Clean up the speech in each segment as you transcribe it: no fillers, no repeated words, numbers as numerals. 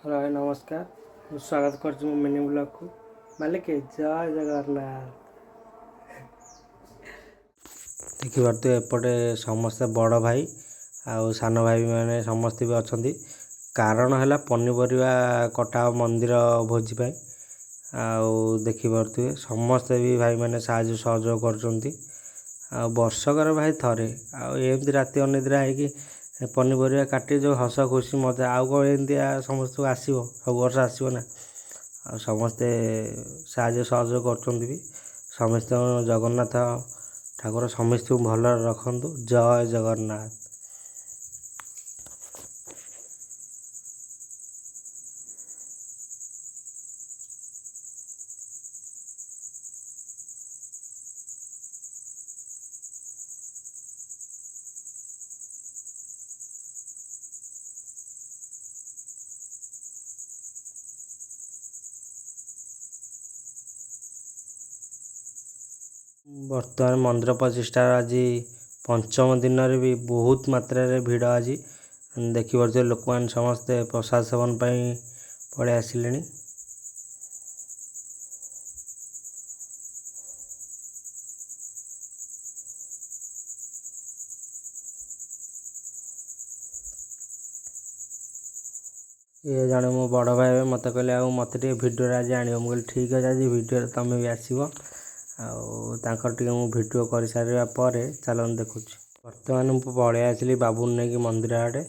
Hello भाई नमस्कार। ମୁଁ ସ୍ୱାଗତ କରୁଛି ମୋ ମିନି ବ୍ଲଗ୍କୁ। ମାଲିକ ଜୟ ଜଗନ୍ନାଥ। ଦେଖିପାରୁଥିବେ ଏପଟେ ସମସ୍ତେ ବଡ଼ ଭାଇ ଆଉ ସାନ ଭାଇ ମାନେ ସମସ୍ତେ ବି ଅଛନ୍ତି। କାରଣ ହେଲା ପନିପରିବା କଟା ମନ୍ଦିର ଭୋଜି ପାଇଁ। ଆଉ ଦେଖିପାରୁଥିବେ ସମସ୍ତେ ବି ଭାଇମାନେ ସାହାଯ୍ୟ ସହଯୋଗ କରୁଛନ୍ତି। ଆଉ ବର୍ଷକର ଭାଇ ଥରେ ଆଉ ଏମିତି ରାତି ଅନିଦ୍ରା ହେଇକି ପନିପରିବା କାଟି ଯେଉଁ ହସ ଖୁସି ମଜା ଆଉ କ'ଣ ଏମିତିଆ ସମସ୍ତଙ୍କୁ ଆସିବ, ସବୁ ବର୍ଷ ଆସିବ ନା। ଆଉ ସମସ୍ତେ ସାହାଯ୍ୟ ସହଯୋଗ କରୁଛନ୍ତି ବି। ସମସ୍ତଙ୍କୁ ଜଗନ୍ନାଥ ଠାକୁର ସମସ୍ତଙ୍କୁ ଭଲରେ ରଖନ୍ତୁ। ଜୟ ଜଗନ୍ନାଥ। ବର୍ତ୍ତମାନ ମନ୍ଦିର ପ୍ରତିଷ୍ଠାର ଆଜି ପଞ୍ଚମ ଦିନରେ ବି ବହୁତ ମାତ୍ରାରେ ଭିଡ଼ ଆଜି। ଦେଖିପାରୁଥିବେ ଲୋକମାନେ ସମସ୍ତେ ପ୍ରସାଦ ସେବନ ପାଇଁ ପଳେଇ ଆସିଲେଣି। ଇଏ ଜଣେ ମୋ ବଡ଼ ଭାଇ ହେବେ, ମୋତେ କହିଲେ ଆଉ ମୋତେ ଟିକେ ଭିଡ଼ିଓରେ ଆଜି ଆଣିବ। ମୁଁ କହିଲି ଠିକ୍ ଅଛି, ଆଜି ଭିଡ଼ିଓରେ ତୁମେ ବି ଆସିବ। ଆଉ ତାଙ୍କର ଟିକେ ମୁଁ ଭିଡ଼ିଓ କରିସାରିବା ପରେ ଚାଲନ୍ତୁ ଦେଖୁଛି। ବର୍ତ୍ତମାନ ମୁଁ ପଳେଇ ଆସିଲି ବାବୁନ ନେଇକି ମନ୍ଦିର ଆଡ଼େ।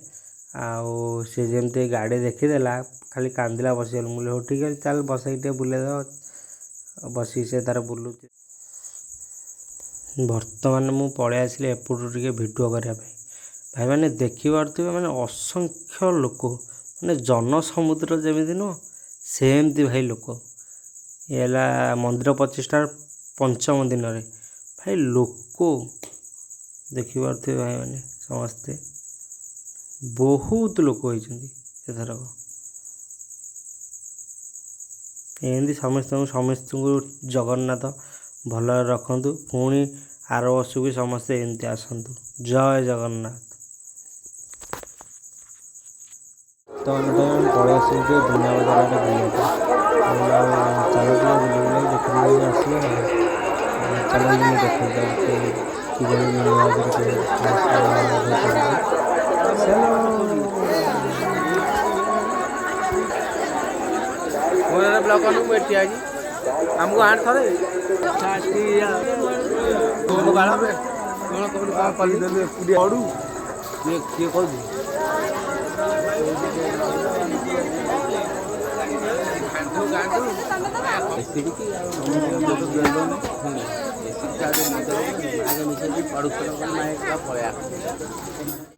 ଆଉ ସେ ଯେମିତି ଗାଡ଼ି ଦେଖିଦେଲା ଖାଲି କାନ୍ଦିଲା ବସିଗଲା। ମୁଁ କହିଲି ହଉ ଠିକ୍ ଅଛି, ଚାଲ ବସେଇକି ଟିକେ ବୁଲେଇଦେବା। ବସିକି ସେ ତାର ବୁଲୁଛି। ବର୍ତ୍ତମାନ ମୁଁ ପଳେଇ ଆସିଲି ଏପଟୁ ଟିକେ ଭିଡ଼ିଓ କରିବା ପାଇଁ। ଭାଇମାନେ ଦେଖିପାରୁଥିବେ ମାନେ ଅସଂଖ୍ୟ ଲୋକ, ମାନେ ଜନସମୁଦ୍ର ଯେମିତି ନୁହଁ ସେମିତି ଭାଇ ଲୋକ। ଇଏ ହେଲା ମନ୍ଦିର ପ୍ରତିଷ୍ଠାର ପଞ୍ଚମ ଦିନରେ ଭାଇ ଲୋକ ଦେଖିପାରୁଥିବେ ଭାଇମାନେ ସମସ୍ତେ ବହୁତ ଲୋକ ହେଇଛନ୍ତି ଏଥରକ। ଏମିତି ସମସ୍ତଙ୍କୁ ଜଗନ୍ନାଥ ଭଲରେ ରଖନ୍ତୁ। ପୁଣି ଆର ବର୍ଷକୁ ବି ସମସ୍ତେ ଏମିତି ଆସନ୍ତୁ। ଜୟ ଜଗନ୍ନାଥ। ତ ଆମେ ପଳେଇ ଆସିଲୁ ଟିକେ ଦୁନିଆ ବଜାର ଆଡ଼େ ବୁଲିବା ପାଇଁ। ଚାଲ ଟିକେ ବୁଲି ବୁଲାକି ଦେଖି ଦେଇକି ଆସିବା। ଚାଲନ୍ତୁ ମୁଁ ଦେଖାଉଛି ଆଉ କିଭଳି ମିନି ବଜାର ଚାଲିଛି। ମୋର ବ୍ଲକ ମୁଁ ଏଠି ଆଜି ଆମକୁ ଆଣି ଥରେ କ'ଣ କଲି ପଡ଼ୁ କିଏ କହୁଛି ପଳେଇବା।